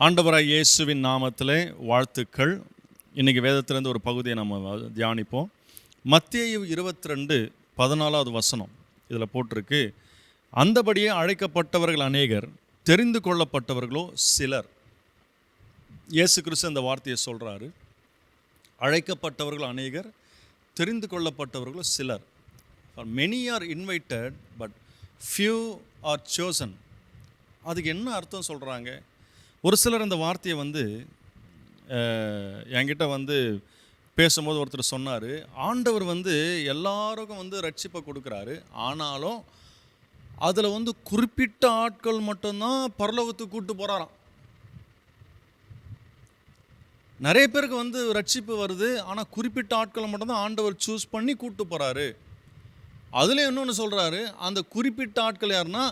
ஆண்டவராய் இயேசுவின் நாமத்திலே வாழ்த்துக்கள். இன்றைக்கி வேதத்திலேருந்து ஒரு பகுதியை நம்ம தியானிப்போம். மத்தேயு 22:14 வசனம் இதில் போட்டிருக்கு. அந்தபடியே அழைக்கப்பட்டவர்கள் அநேகர், தெரிந்து கொள்ளப்பட்டவர்களோ சிலர். இயேசு கிறிஸ்து இந்த வார்த்தையை சொல்கிறாரு. அழைக்கப்பட்டவர்கள் அநேகர், தெரிந்து கொள்ளப்பட்டவர்களோ சிலர். For many are invited but few are chosen. அதுக்கு என்ன அர்த்தம் சொல்கிறாங்க? ஒரு சிலர் இந்த வார்த்தையை என்கிட்ட பேசும்போது ஒருத்தர் சொன்னார், ஆண்டவர் எல்லாருக்கும் ரட்சிப்பை கொடுக்குறாரு, ஆனாலும் அதில் குறிப்பிட்ட ஆட்கள் மட்டும்தான் பரலோகத்துக்கு கூப்பிட்டு போகிறாராம். நிறைய பேருக்கு ரட்சிப்பு வருது, ஆனால் குறிப்பிட்ட ஆட்களை மட்டும்தான் ஆண்டவர் சூஸ் பண்ணி கூப்பிட்டு போகிறாரு. அதில் இன்னொன்று சொல்கிறாரு, அந்த குறிப்பிட்ட ஆட்கள் யாருன்னா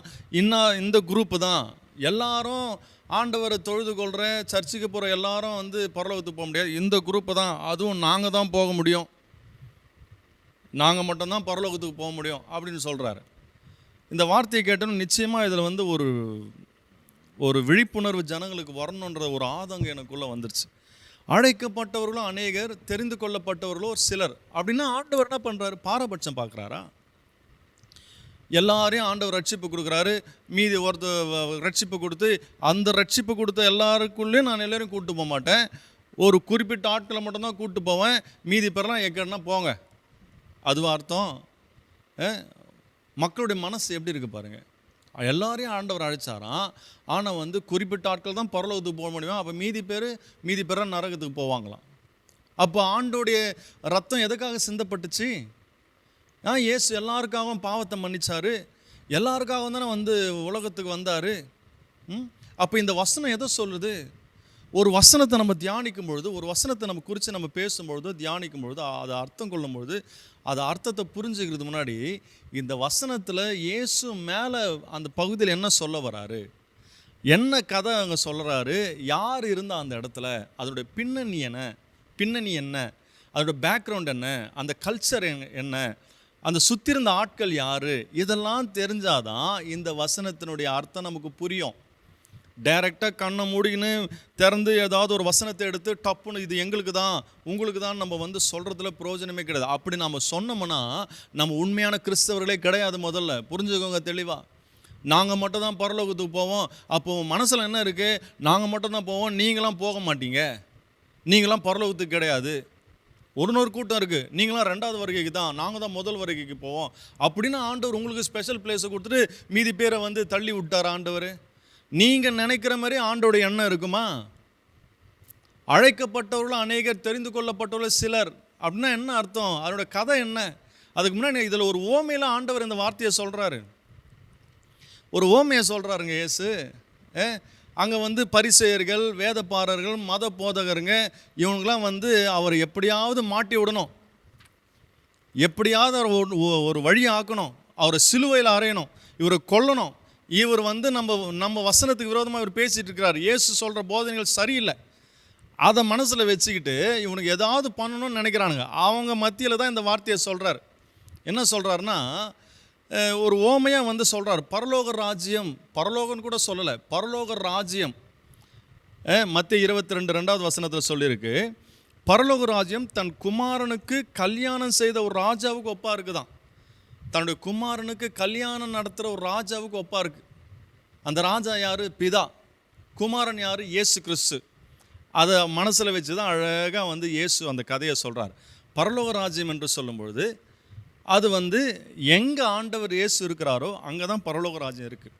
இந்த குரூப்பு தான். எல்லாரும் ஆண்டவரை தொழுது கொள்கிற சர்ச்சுக்கு போகிற எல்லாரும் பரலோகத்துக்கு போக முடியாது, இந்த குரூப்பு தான், அதுவும் நாங்கள் தான் போக முடியும், நாங்கள் மட்டும்தான் பரலோகத்துக்கு போக முடியும் அப்படின்னு சொல்கிறாரு. இந்த வார்த்தையை கேட்டோன்னு நிச்சயமாக இதில் ஒரு விழிப்புணர்வு ஜனங்களுக்கு வரணுன்ற ஒரு ஆதங்கம் எனக்குள்ளே வந்துருச்சு. அழைக்கப்பட்டவர்களும் அநேகர், தெரிந்து கொள்ளப்பட்டவர்களோ சிலர் அப்படின்னா ஆண்டவர் என்ன பண்ணுறாரு? பாரபட்சம் பார்க்குறாரா? எல்லாரையும் ஆண்டவர் ரட்சிப்பு கொடுக்குறாரு, மீதி ஒருத்தர் ரட்சிப்பு கொடுத்து அந்த ரட்சிப்பு கொடுத்த எல்லாருக்குள்ளேயும் நான் எல்லோரும் கூப்பிட்டு போக மாட்டேன், ஒரு குறிப்பிட்ட ஆட்களை மட்டும்தான் கூப்பிட்டு போவேன், மீதி பேரெலாம் எங்கன்னா போங்க. அதுவா அர்த்தம்? மக்களுடைய மனசு எப்படி இருக்குது பாருங்கள். எல்லாரையும் ஆண்டவர் அழைச்சாராம், ஆனால் குறிப்பிட்ட ஆட்கள் தான் பரலோகத்துக்கு போக முடியும், அப்போ மீதி பேர் நரகத்துக்கு போவாங்களாம். அப்போ ஆண்டோடைய ரத்தம் எதுக்காக சிந்தப்பட்டுச்சு? இயேசு எல்லாருக்காகவும் பாவத்தை மன்னிச்சார், எல்லாருக்காகவும் தானே உலகத்துக்கு வந்தார். அப்போ இந்த வசனம் எதை சொல்லுது? ஒரு வசனத்தை நம்ம தியானிக்கும் பொழுது, ஒரு வசனத்தை நம்ம குறித்து நம்ம பேசும்பொழுது, தியானிக்கும் பொழுது, அதை அர்த்தம் கொள்ளும் பொழுது, அது அர்த்தத்தை புரிஞ்சுக்கிறது முன்னாடி இந்த வசனத்தில் இயேசு மேலே அந்த பகுதியில் என்ன சொல்ல வராரு, என்ன கதை அங்கே சொல்கிறாரு, யார் இருந்தால் அந்த இடத்துல, அதோடைய பின்னணி என்ன, அதோட பேக்ரவுண்ட் என்ன, அந்த கல்ச்சர் என்ன, அந்த சுற்றிருந்த ஆட்கள் யார், இதெல்லாம் தெரிஞ்சாதான் இந்த வசனத்தினுடைய அர்த்தம் நமக்கு புரியும். டைரெக்டாக கண்ணை மூடின்னு திறந்து ஏதாவது ஒரு வசனத்தை எடுத்து டப்புன்னு இது எங்களுக்கு தான் உங்களுக்கு தான் நம்ம சொல்கிறதுல பிரயோஜனமே கிடையாது. அப்படி நம்ம சொன்னோம்னா நம்ம உண்மையான கிறிஸ்தவர்களே கிடையாது. முதல்ல புரிஞ்சுக்கோங்க தெளிவாக. நாங்கள் மட்டும் தான் பரலோகத்துக்கு போவோம். அப்போது மனசில் என்ன இருக்குது? நாங்கள் மட்டும் தான் போவோம், நீங்களாம் போக மாட்டீங்க, நீங்களாம் பரலோகத்துக்கு கிடையாது. ஒரு கூட்டம் இருக்குது, நீங்களாம் 2வது வருகைக்கு தான், நாங்கள் தான் முதல் வருகைக்கு போவோம் அப்படின்னு ஆண்டவர் உங்களுக்கு ஸ்பெஷல் பிளேஸை கொடுத்துட்டு மீதி பேரை தள்ளி விட்டார் ஆண்டவர். நீங்கள் நினைக்கிற மாதிரி ஆண்டோடைய எண்ணம் இருக்குமா? அழைக்கப்பட்டவர்களும் அநேகர், தெரிந்து கொள்ளப்பட்டவர்கள் சிலர் அப்படின்னா என்ன அர்த்தம்? அதோட கதை என்ன? அதுக்கு முன்னாடி இதில் ஒரு ஓமையில் ஆண்டவர் இந்த வார்த்தையை சொல்கிறாரு. ஒரு ஓமையை சொல்கிறாருங்க இயேசு. அங்கே பரிசேயர்கள், வேதப்பாரர்கள், மத போதகருங்க, இவங்களாம் அவர் எப்படியாவது மாட்டி விடணும், எப்படியாவது ஒரு வழி ஆக்கணும், அவரை சிலுவையில் அறையணும், இவரை கொல்லணும். இவர் நம்ம வசனத்துக்கு விரோதமாக இவர் பேசிகிட்டு இருக்கிறார், இயேசு சொல்கிற போதனைகள் சரியில்லை, அதை மனசில் வச்சுக்கிட்டு இவனுக்கு ஏதாவது பண்ணணும்னு நினைக்கிறானுங்க. அவங்க மத்தியில் தான் இந்த வார்த்தையை சொல்கிறார். என்ன சொல்கிறாருன்னா, ஒரு ஓமையாக சொல்கிறார். பரலோக ராஜ்யம், பரலோகன்னு கூட சொல்லலை, பரலோக ராஜ்யம். மத்தேயு 22:2 வசனத்தில் சொல்லியிருக்கு, பரலோக ராஜ்யம் தன் குமாரனுக்கு கல்யாணம் செய்த ஒரு ராஜாவுக்கு ஒப்பாக இருக்குதான். தன்னுடைய குமாரனுக்கு கல்யாணம் நடத்துகிற ஒரு ராஜாவுக்கு ஒப்பாக இருக்குது. அந்த ராஜா யார்? பிதா. குமாரன் யார்? இயேசு கிறிஸ்து. அதை மனசில் வச்சு தான் அழகாக இயேசு அந்த கதையை சொல்கிறார். பரலோக ராஜ்யம் என்று சொல்லும்பொழுது அது எங்கே ஆண்டவர் இயேசு இருக்கிறாரோ அங்கே தான் பரலோக ராஜ்யம் இருக்குது.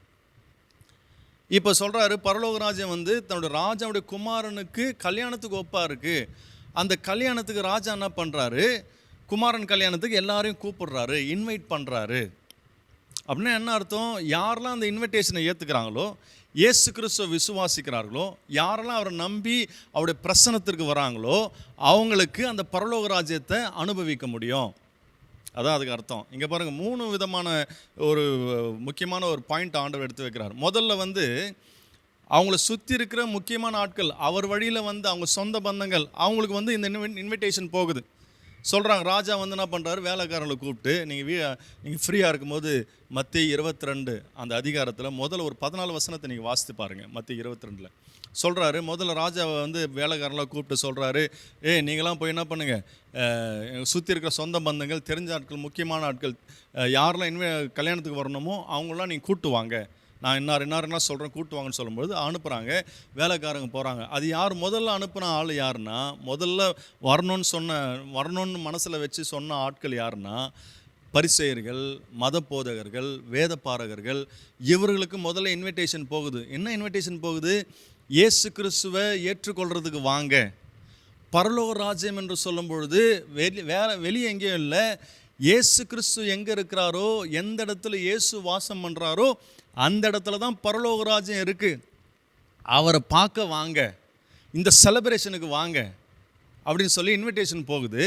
இப்போ சொல்கிறாரு, பரலோக ராஜ்யம் தன்னுடைய ராஜாவுடைய குமாரனுக்கு கல்யாணத்துக்கு ஒப்பாக இருக்குது. அந்த கல்யாணத்துக்கு ராஜா என்ன பண்ணுறாரு? குமாரன் கல்யாணத்துக்கு எல்லாரையும் கூப்பிடுறாரு, இன்வைட் பண்ணுறாரு. அப்படின்னா என்ன அர்த்தம்? யாரெல்லாம் அந்த இன்விடேஷனை ஏற்றுக்கிறாங்களோ, இயேசு கிறிஸ்துவை விசுவாசிக்கிறார்களோ, யாரெல்லாம் அவரை நம்பி அவருடைய பிரசனத்திற்கு வராங்களோ அவங்களுக்கு அந்த பரலோக ராஜ்யத்தை அனுபவிக்க முடியும். அதான் அதுக்கு அர்த்தம். இங்கே பாருங்கள், 3 விதமான ஒரு முக்கியமான ஒரு பாயிண்ட் ஆண்டவர் எடுத்து வைக்கிறார். முதல்ல அவங்கள சுற்றி இருக்கிற முக்கியமான ஆட்கள், அவர் வழியில் அவங்க சொந்த பந்தங்கள், அவங்களுக்கு இந்த இன்விடேஷன் போகுது. சொல்கிறாங்க. ராஜா வந்து என்ன பண்ணுறாரு, வேலைக்காரங்களை கூப்பிட்டு நீங்கள் ஃப்ரீயாக இருக்கும்போது மத்தேயு 22 அந்த அதிகாரத்தில் முதல்ல ஒரு 14 வசனத்தை நீங்கள் வாசித்து பாருங்கள். மத்தேயு 22 சொல்கிறாரு. முதல்ல ராஜாவை வந்து வேலைக்காரங்களாம் கூப்பிட்டு சொல்கிறாரு, நீங்களாம் போய் என்ன பண்ணுங்கள், சுற்றி இருக்கிற சொந்த பந்தங்கள், தெரிஞ்ச ஆட்கள், முக்கியமான ஆட்கள், யாரெல்லாம் கல்யாணத்துக்கு வரணுமோ அவங்களாம் நீங்கள் கூப்பிட்டு வாங்க, நான் என்ன சொல்கிறேன் கூப்பிட்டு வாங்கன்னு சொல்லும்போது அனுப்புகிறாங்க. வேலைக்காரங்க போகிறாங்க. அது யார் முதல்ல அனுப்புன ஆள் யாருன்னா, முதல்ல வரணும்னு மனசில் வச்சு சொன்ன ஆட்கள் யாருன்னா, பரிசேயர்கள், மத போதகர்கள், வேத பாரகர்கள். இவர்களுக்கு முதல்ல இன்விடேஷன் போகுது. என்ன இன்விடேஷன் போகுது? இயேசு கிறிஸ்துவை ஏற்றுக்கொள்கிறதுக்கு வாங்க. பரலோக ராஜ்யம் என்று சொல்லும் பொழுது வெளியே எங்கேயும் இல்லை, இயேசு கிறிஸ்து எங்கே இருக்கிறாரோ, எந்த இடத்துல இயேசு வாசம் பண்ணுறாரோ அந்த இடத்துல தான் பரலோக ராஜ்யம் இருக்குது. அவரை பார்க்க வாங்க, இந்த செலிப்ரேஷனுக்கு வாங்க அப்படின்னு சொல்லி இன்விடேஷன் போகுது.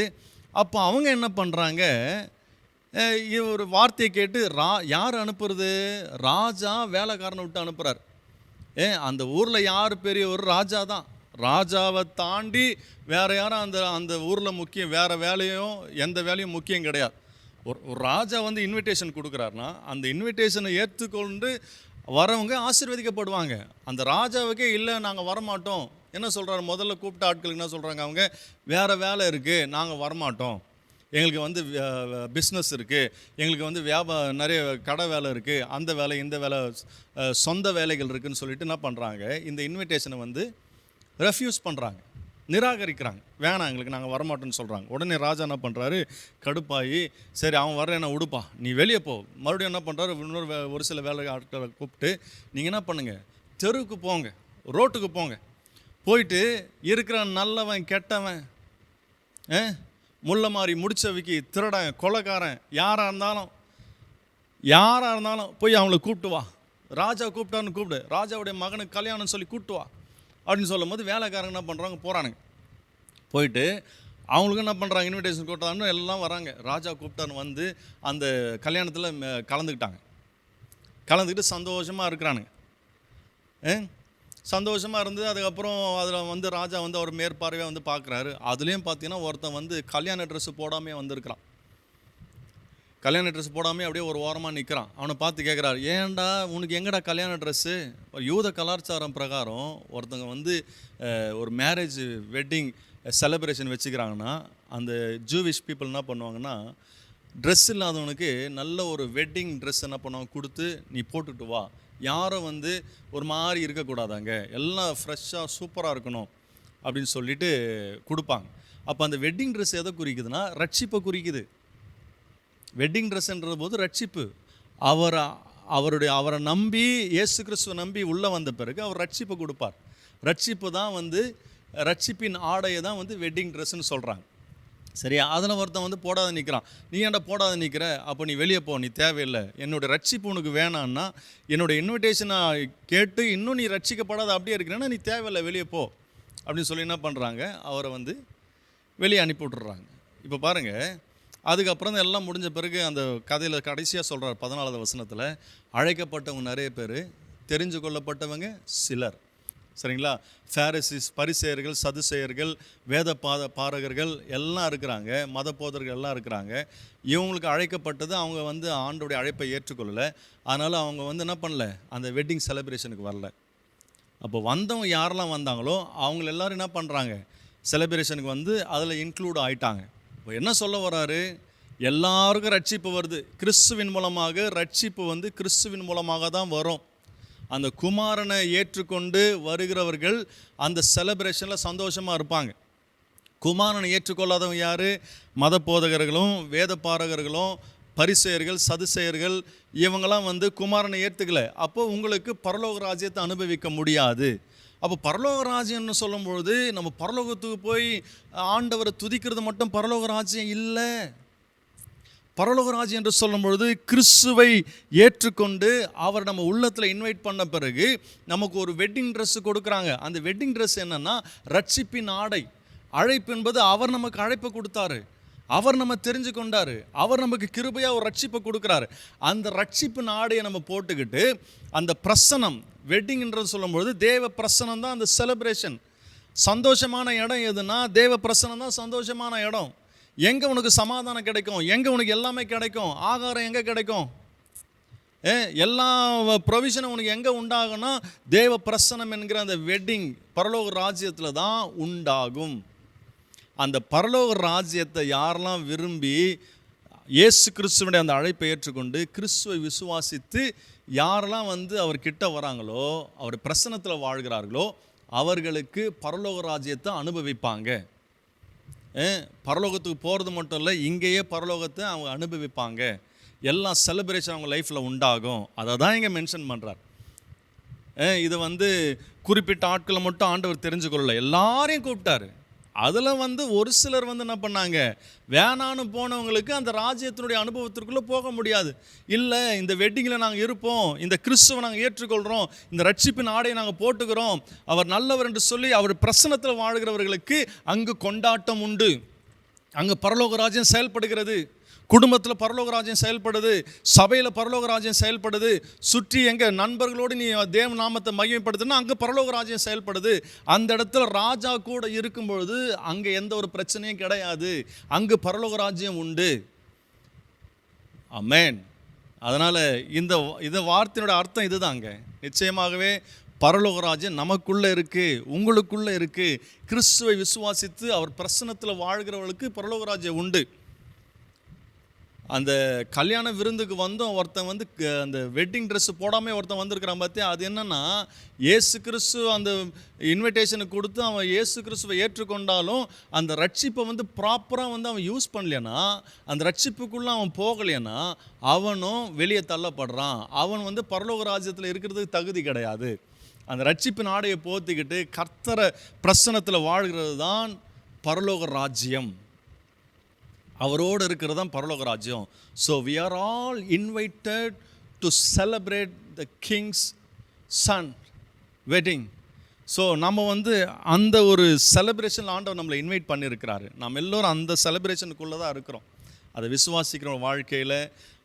அப்போ அவங்க என்ன பண்ணுறாங்க, ஒரு வார்த்தையை கேட்டு யார் அனுப்புறது? ராஜா வேலைக்காரனை விட்டு அனுப்புகிறார். அந்த ஊரில் யார் பெரியவர்? ராஜா தான். ராஜாவை தாண்டி வேறு யாரும் அந்த ஊரில் முக்கியம், வேறு வேலையும் எந்த வேலையும் முக்கியம் கிடையாது. ஒரு ராஜா வந்து இன்விடேஷன் கொடுக்குறாருன்னா அந்த இன்விடேஷனை ஏற்றுக்கொண்டு வரவங்க ஆசீர்வதிக்கப்படுவாங்க. அந்த ராஜாவுக்கே இல்லை நாங்கள் வரமாட்டோம் என்ன சொல்கிறாரு? முதல்ல கூப்பிட்ட ஆட்களுக்கு என்ன சொல்கிறாங்க? அவங்க வேறு வேலை இருக்குது, நாங்கள் வரமாட்டோம், எங்களுக்கு வந்து பிஸ்னஸ் இருக்குது, எங்களுக்கு வந்து நிறைய கடை வேலை இருக்குது, அந்த வேலை இந்த வேலை சொந்த வேலைகள் இருக்குதுன்னு சொல்லிட்டு என்ன பண்ணுறாங்க, இந்த இன்விடேஷனை வந்து ரெஃப்யூஸ் பண்ணுறாங்க, நிராகரிக்கிறாங்க. வேணாம் எங்களுக்கு, நாங்கள் வரமாட்டோன்னு சொல்கிறாங்க. உடனே ராஜா என்ன பண்ணுறாரு, கடுப்பாகி சரி அவன் வர என்ன உடுப்பா, நீ வெளியே போ. மறுபடியும் என்ன பண்ணுறாரு, ஒரு சில வேலை ஆட்களை கூப்பிட்டு நீங்கள் என்ன பண்ணுங்கள், தெருவுக்கு போங்க, ரோட்டுக்கு போங்க, போயிட்டு இருக்கிற நல்லவன் கெட்டவன், முள்ள மாதிரி முடிச்சவிக்கி, திருடன், கொலைக்காரன், யாராக இருந்தாலும் போய் அவங்கள கூப்பிட்டு வா. ராஜா கூப்பிட்டான்னு கூப்பிடு, ராஜாவுடைய மகனுக்கு கல்யாணம்னு சொல்லி கூப்பிட்டு வா அப்படின்னு சொல்லும் போது வேலைக்காரங்க என்ன பண்ணுறாங்க, போகிறானுங்க. போயிட்டு அவங்களுக்கு என்ன பண்ணுறாங்க, இன்விடேஷன் கூப்பிட்டான்னு எல்லாம் வராங்க. ராஜா கூப்பிட்டான்னு வந்து அந்த கல்யாணத்தில் கலந்துக்கிட்டு சந்தோஷமாக இருக்கிறானுங்க. சந்தோஷமாக இருந்து அதுக்கப்புறம் அதில் வந்து ராஜா வந்து அவர் மேற்பார்வையாக வந்து பார்க்குறாரு. அதுலேயும் பார்த்தீங்கன்னா ஒருத்தன் வந்து கல்யாண ட்ரெஸ்ஸு போடாமே வந்திருக்கிறான். கல்யாண ட்ரெஸ் போடாமல் அப்படியே ஒரு ஓரமாக நிற்கிறான். அவனை பார்த்து கேட்குறாரு, ஏன்டா உனக்கு எங்கடா கல்யாண ட்ரெஸ்ஸு? யூத கலாச்சாரம் பிரகாரம் ஒருத்தங்க வந்து ஒரு மேரேஜ் வெட்டிங் செலிப்ரேஷன் வச்சுக்கிறாங்கன்னா அந்த ஜூவிஷ் பீப்புள் என்ன பண்ணுவாங்கன்னா, ட்ரெஸ் இல்லாதவனுக்கு நல்ல ஒரு வெட்டிங் ட்ரெஸ் என்ன பண்ணுவாங்க கொடுத்து, நீ போட்டுட்டு வா, யாரும் வந்து ஒரு மாதிரி இருக்கக்கூடாதாங்க, எல்லாம் ஃப்ரெஷ்ஷாக சூப்பராக இருக்கணும் அப்படின்னு சொல்லிட்டு கொடுப்பாங்க. அப்போ அந்த வெட்டிங் ட்ரெஸ் எதை குறிக்குதுன்னா, ரட்சிப்பை குறிக்குது. வெட்டிங் ட்ரெஸ்ன்ற போது ரட்சிப்பு. அவரை நம்பி, இயேசு கிறிஸ்துவை நம்பி உள்ளே வந்த பிறகு அவர் ரட்சிப்பை கொடுப்பார். ரட்சிப்பு தான் வந்து, ரட்சிப்பின் ஆடையை தான் வந்து வெட்டிங் ட்ரெஸ்ஸுன்னு சொல்கிறாங்க. சரியா? அதில் ஒருத்தன் வந்து போடாத நிற்கிறான். நீ ஏன்டா போடாத நிற்கிற? அப்போ நீ வெளியே போ, நீ தேவையில்லை, என்னோடய ரட்சிப்பு உனக்கு வேணான்னா, என்னோடய இன்விடேஷனை கேட்டு இன்னும் நீ ரட்சிக்கப்படாத அப்படியே இருக்கிறேன்னா நீ தேவையில்லை, வெளியே போ அப்படின்னு சொல்லி என்ன பண்ணுறாங்க, அவரை வந்து வெளியே அனுப்பி விட்டுறாங்க. இப்போ பாருங்கள், அதுக்கப்புறம் தான் எல்லாம் முடிஞ்ச பிறகு அந்த கதையில் கடைசியாக சொல்கிறார் 14வது வசனத்தில், அழைக்கப்பட்டவங்க நிறைய பேர், தெரிஞ்சு கொள்ளப்பட்டவங்க சிலர். சரிங்களா? ஃபேரிசீஸ், பரிசேயர்கள், சதுசேயர்கள், வேத பாரகர்கள் எல்லாம் இருக்கிறாங்க, மத போதர்கள் எல்லாம் இருக்கிறாங்க. இவங்களுக்கு அழைக்கப்பட்டது, அவங்க வந்து ஆண்டோடைய அழைப்பை ஏற்றுக்கொள்ளலை. அதனால் அவங்க வந்து என்ன பண்ணல, அந்த வெட்டிங் செலிப்ரேஷனுக்கு வரல. அப்போ வந்தவங்க யாரெல்லாம் வந்தாங்களோ அவங்க எல்லோரும் என்ன பண்ணுறாங்க, செலிப்ரேஷனுக்கு வந்து அதில் இன்க்ளூட் ஆகிட்டாங்க. இப்போ என்ன சொல்ல வராரு, எல்லாருக்கும் ரட்சிப்பு வருது. கிறிஸ்துவின் மூலமாக ரட்சிப்பு வந்து கிறிஸ்துவின் மூலமாக தான் வரும். அந்த குமாரனை ஏற்றுக்கொண்டு வருகிறவர்கள் அந்த செலிப்ரேஷனில் சந்தோஷமாக இருப்பாங்க. குமாரனை ஏற்றுக்கொள்ளாதவங்க யார்? மத போதகர்களும் வேத பாரகர்களும் பரிசேயர்கள் சதுசேயர்கள், இவங்கெல்லாம் வந்து குமாரனை ஏற்றுக்கலை. அப்போது உங்களுக்கு பரலோக ராஜ்யத்தை அனுபவிக்க முடியாது. அப்போ பரலோக ராஜ்யம்னு சொல்லும்பொழுது நம்ம பரலோகத்துக்கு போய் ஆண்டவரை துதிக்கிறது மட்டும் பரலோக ராஜ்யம் இல்லை. பரலோக ராஜ்யம் என்று சொல்லும் பொழுது கிறிஸ்துவை ஏற்றுக்கொண்டு அவர் நம்ம உள்ளத்தில் இன்வைட் பண்ண பிறகு நமக்கு ஒரு வெட்டிங் ட்ரெஸ்ஸு கொடுக்குறாங்க. அந்த வெட்டிங் ட்ரெஸ் என்னென்னா ரட்சிப்பின் ஆடை. அழைப்பு என்பது அவர் நமக்கு அழைப்பை கொடுத்தாரு, அவர் நம்ம தெரிஞ்சு கொண்டார், அவர் நமக்கு கிருபையாக ஒரு ரட்சிப்பை கொடுக்குறாரு. அந்த ரட்சிப்பின் ஆடையை நம்ம போட்டுக்கிட்டு அந்த பிரசனம், வெட்டிங்ன்றது சொல்லும்பொழுது தேவ பிரசனம் தான் அந்த செலிப்ரேஷன். சந்தோஷமான இடம் எதுனா தேவ பிரசனம் தான் சந்தோஷமான இடம். எங்கே உனக்கு சமாதானம் கிடைக்கும், எங்கே உனக்கு எல்லாமே கிடைக்கும், ஆகாரம் எங்கே கிடைக்கும், எல்லா ப்ரொவிஷனும் உனக்கு எங்கே உண்டாகும்னா தேவ பிரசனம் என்கிற அந்த வெட்டிங் பரலோக ராஜ்யத்தில் தான் உண்டாகும். அந்த பரலோக ராஜ்யத்தை யாரெல்லாம் விரும்பி இயேசு கிறிஸ்துவனுடைய அந்த அழைப்பை ஏற்றுக்கொண்டு கிறிஸ்துவை விசுவாசித்து யாரெல்லாம் அவர்கிட்ட வராங்களோ, அவர் பிரசன்னத்தில் வாழ்கிறார்களோ, அவர்களுக்கு பரலோக ராஜ்யத்தை அனுபவிப்பாங்க. பரலோகத்துக்கு போகிறது மட்டும் இல்லை, இங்கேயே பரலோகத்தை அவங்க அனுபவிப்பாங்க. எல்லா செலிப்ரேஷன் அவங்க லைஃப்பில் உண்டாகும். அதை தான் இங்கே மென்ஷன் பண்ணுறார். இது குறிப்பிட்ட ஆட்களை மட்டும் ஆண்டவர் தெரிஞ்சுக்கொள்ளல, எல்லாரையும் கூப்பிட்டாரு. அதில் ஒரு சிலர் என்ன பண்ணாங்க, வேணான்னு போனவங்களுக்கு அந்த ராஜ்யத்தினுடைய அனுபவத்திற்குள்ளே போக முடியாது. இல்லை, இந்த வெட்டிங்கில் நாங்கள் இருப்போம், இந்த கிறிஸ்துவை நாங்கள் ஏற்றுக்கொள்கிறோம், இந்த ரட்சிப்பின் ஆடையை நாங்கள் போட்டுக்கிறோம், அவர் நல்லவர் என்று சொல்லி அவர் பிரசன்னத்தில் வாழ்கிறவர்களுக்கு அங்கு கொண்டாட்டம் உண்டு. அங்கே பரலோக ராஜ்யம் செயல்படுகிறது. குடும்பத்தில் பரலோக ராஜ்யம் செயல்படுது, சபையில் பரலோக ராஜ்யம் செயல்படுது. சுற்றி எங்கள் நண்பர்களோடு நீ தேவ நாமத்தை மகிமைப்படுத்துனா அங்கே பரலோக ராஜ்யம் செயல்படுது. அந்த இடத்துல ராஜா கூட இருக்கும் பொழுது அங்கே எந்த ஒரு பிரச்சனையும் கிடையாது. அங்கு பரலோக ராஜ்யம் உண்டு. ஆமென். அதனால் இந்த வார்த்தையினோட அர்த்தம் இதுதாங்க. நிச்சயமாகவே பரலோக ராஜ்யம் நமக்குள்ளே இருக்குது, உங்களுக்குள்ளே இருக்குது. கிறிஸ்துவை விசுவாசித்து அவர் பிரசன்னத்தில் வாழ்கிறவர்களுக்கு பரலோக ராஜ்யம் உண்டு. அந்த கல்யாண விருந்துக்கு ஒருத்தன் அந்த வெட்டிங் ட்ரெஸ்ஸு போடாமல் ஒருத்தன் வந்திருக்கிறான் பார்த்தியா, அது என்னென்னா இயேசு கிறிஸ்து அந்த இன்விடேஷனுக்கு கொடுத்து அவன் இயேசு கிறிஸ்துவை ஏற்றுக்கொண்டாலும் அந்த ரட்சிப்பை ப்ராப்பராக அவன் யூஸ் பண்ணலைன்னா, அந்த ரட்சிப்புக்குள்ளே அவன் போகலைன்னா அவனும் வெளியே தள்ளப்படுறான். அவன் பரலோக ராஜ்யத்தில் இருக்கிறதுக்கு தகுதி கிடையாது. அந்த ரட்சிப்பின் ஆடையை போத்திக்கிட்டு கர்த்தரை பிரசன்னத்தில் வாழ்கிறது தான் பரலோக ராஜ்யம். அவரோடு இருக்கிறது தான் பரலோக ராஜ்யம். So we are all invited to celebrate the king's son wedding. So நம்ம அந்த ஒரு செலிப்ரேஷனில் ஆண்டவர் நம்மளை இன்வைட் பண்ணியிருக்கிறாரு. நம்ம எல்லோரும் அந்த செலிப்ரேஷனுக்குள்ளே தான் இருக்கிறோம். அதை விசுவாசிக்கிற வாழ்க்கையில்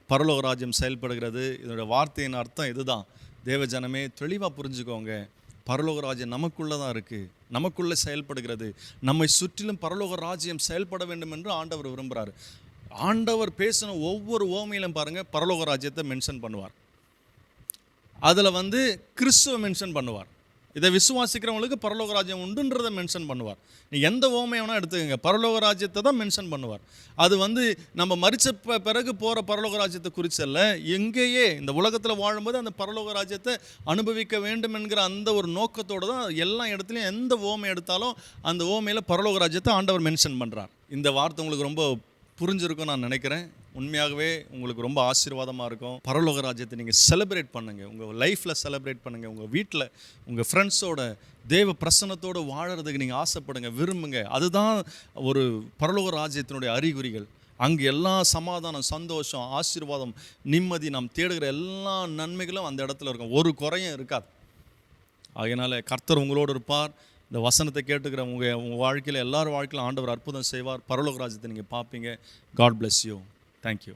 பரலோக ராஜ்யம் செயல்படுகிறது. இதோட வார்த்தையின் அர்த்தம் இதுதான். தேவ ஜனமே தெளிவாக புரிஞ்சுக்கோங்க, பரலோக ராஜ்யம் நமக்குள்ளே தான் இருக்குது, நமக்குள்ளே செயல்படுகிறது. நம்மை சுற்றிலும் பரலோக ராஜ்யம் செயல்பட வேண்டும் என்று ஆண்டவர் விரும்புகிறார். ஆண்டவர் பேசின ஒவ்வொரு ஓமையிலும் பாருங்கள், பரலோக ராஜ்யத்தை மென்ஷன் பண்ணுவார். அதில் கிறிஸ்துவை மென்ஷன் பண்ணுவார். இதை விசுவாசிக்கிறவங்களுக்கு பரலோக ராஜ்யம் உண்டுன்றதை மென்ஷன் பண்ணுவார். நீ எந்த ஓமையை வேணால் எடுத்துக்கங்க, பரலோக ராஜ்யத்தை தான் மென்ஷன் பண்ணுவார். அது நம்ம மரிச்ச பிறகு போகிற பரலோக ராஜ்யத்தை குறிச்சல்ல, எங்கேயே இந்த உலகத்தில் வாழும்போது அந்த பரலோக ராஜ்யத்தை அனுபவிக்க வேண்டும் என்கிற அந்த ஒரு நோக்கத்தோடு தான் எல்லா இடத்துலையும் எந்த ஓமை எடுத்தாலும் அந்த ஓமையில் பரலோக ராஜ்யத்தை ஆண்டவர் மென்ஷன் பண்ணுறார். இந்த வார்த்தை உங்களுக்கு ரொம்ப புரிஞ்சிருக்கும் நான் நினைக்கிறேன். உண்மையாகவே உங்களுக்கு ரொம்ப ஆசீர்வாதமாக இருக்கும். பரலோக ராஜ்யத்தை நீங்கள் செலிப்ரேட் பண்ணுங்கள், உங்கள் லைஃப்பில் செலிப்ரேட் பண்ணுங்கள். உங்கள் வீட்டில் உங்கள் ஃப்ரெண்ட்ஸோட தேவ பிரசன்னத்தோடு வாழறதுக்கு நீங்கள் ஆசைப்படுங்க, விரும்புங்க. அதுதான் ஒரு பரலோக ராஜ்யத்தினுடைய அறிகுறிகள். அங்கே எல்லா சமாதானம், சந்தோஷம், ஆசீர்வாதம், நிம்மதி, நாம் தேடுகிற எல்லா நன்மைகளும் அந்த இடத்துல இருக்கும். ஒரு குறையும் இருக்காது. அதனால் கர்த்தர் உங்களோடு இருப்பார். இந்த வசனத்தை கேட்டுக்கிற உங்கள் வாழ்க்கையில் எல்லார் வாழ்க்கையிலும் ஆண்டவர் அற்புதம் செய்வார். பரலோக ராஜ்யத்தை நீங்கள் பார்ப்பீங்க. God bless you. Thank you.